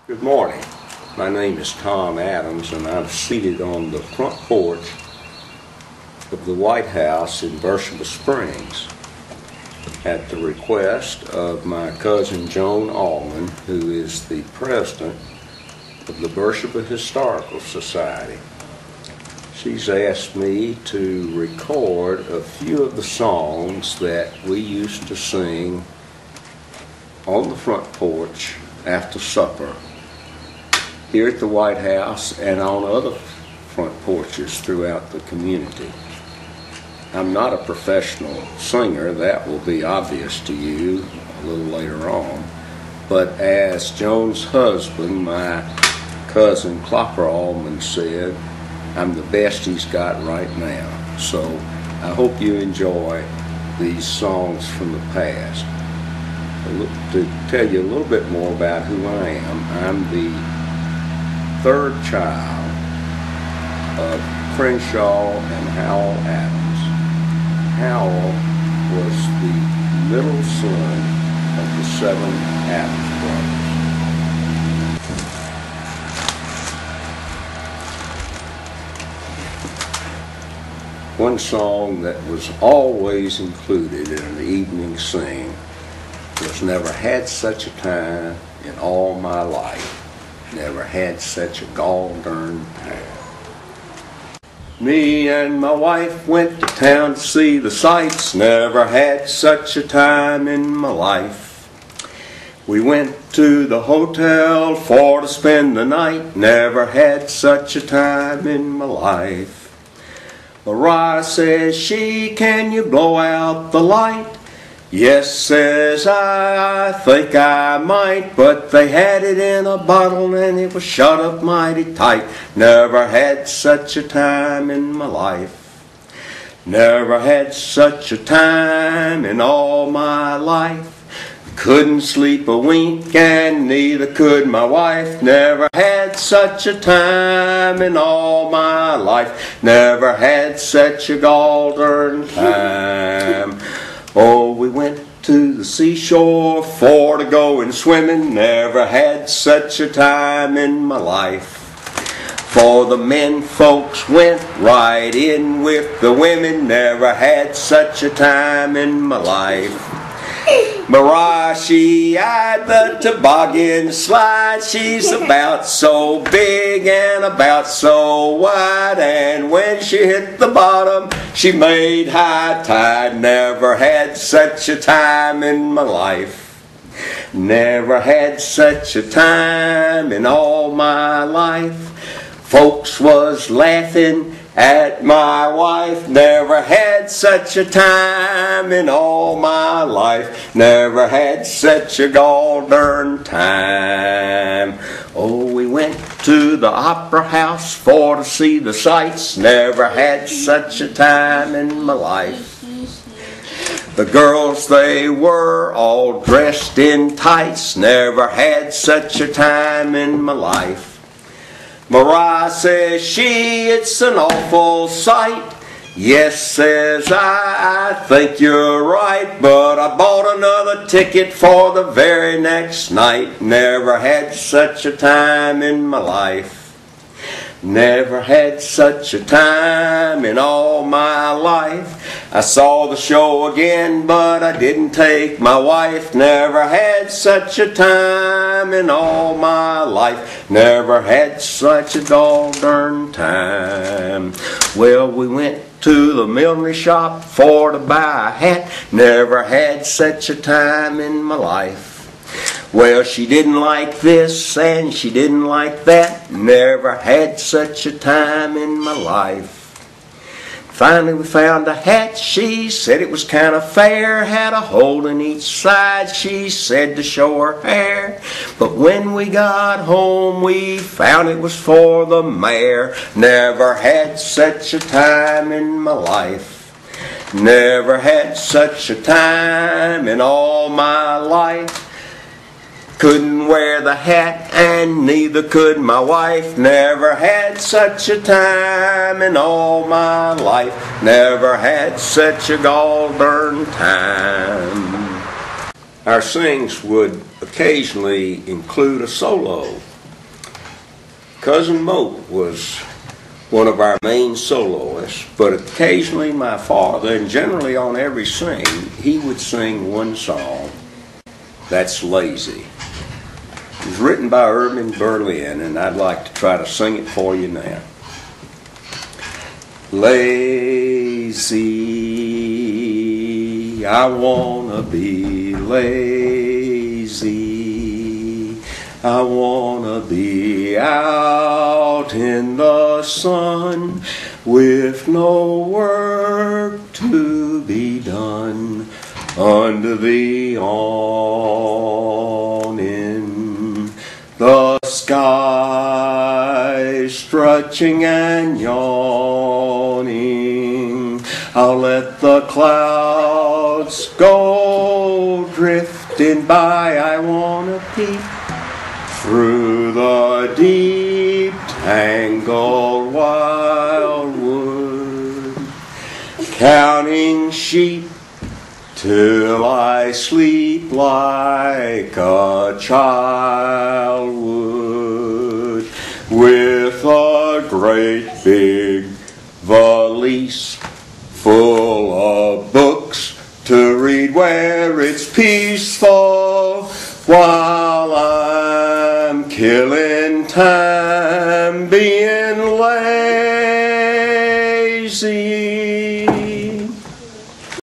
Good morning. My name is Tom Adams, and I'm seated on the front porch of the White House in Beersheba Springs at the request of my cousin Joan Allman, who is the president of the Beersheba Historical Society. She's asked me to record a few of the songs that we used to sing on the front porch after supper here at the White House and on other front porches throughout the community. I'm not a professional singer, that will be obvious to you a little later on, but as Joan's husband, my cousin Clopper Allman, said, I'm the best he's got right now. So I hope you enjoy these songs from the past. To tell you a little bit more about who I am, I'm the third child of Crenshaw and Howell Adams. Howell was the middle son of the 7 Adams brothers. One song that was always included in an evening sing was "Never Had Such a Time in All My Life. Never had such a gall-darn time. Me and my wife went to town to see the sights. Never had such a time in my life. We went to the hotel for to spend the night. Never had such a time in my life. Mariah says she, can you blow out the light? Yes, says I think I might, but they had it in a bottle and it was shut up mighty tight. Never had such a time in my life. Never had such a time in all my life. Couldn't sleep a wink and neither could my wife. Never had such a time in all my life. Never had such a gall-darn time. Oh, we went to the seashore for to go and swimming. Never had such a time in my life. For the men folks went right in with the women. Never had such a time in my life. Mariah, she eyed the toboggan slide. She's about so big and about so wide, and when she hit the bottom, she made high tide. Never had such a time in my life. Never had such a time in all my life. Folks was laughing at my wife. Never had such a time in all my life. Never had such a gall-darn time. Oh, we went to the opera house for to see the sights. Never had such a time in my life. The girls, they were all dressed in tights. Never had such a time in my life. Mariah says she, it's an awful sight. Yes, says I think you're right, but I bought another ticket for the very next night. Never had such a time in my life. Never had such a time in all my life. I saw the show again, but I didn't take my wife. Never had such a time in all my life. Never had such a gall-darn time. Well, we went to the millinery shop for to buy a hat. Never had such a time in my life. Well, she didn't like this and she didn't like that. Never had such a time in my life. Finally we found a hat, she said it was kind of fair. Had a hole in each side, she said, to show her hair. But when we got home we found it was for the mare. Never had such a time in my life. Never had such a time in all my life. Couldn't wear the hat and neither could my wife. Never had such a time in all my life. Never had such a gall-darn time. Our sings would occasionally include a solo Cousin Moat was one of our main soloists, but occasionally my father, and generally on every sing, he would sing one song. That's Lazy. It was written by Irving Berlin, and I'd like to try to sing it for you now. Lazy, I wanna be lazy. I wanna be out in the sun with no work to be done under the awning. The sky stretching and yawning. I'll let the clouds go drifting by. I wanna peek through the deep tangled wildwood, counting sheep till I sleep like a child would, with a great big valise full of books to read where it's peaceful, while I'm killing time being late.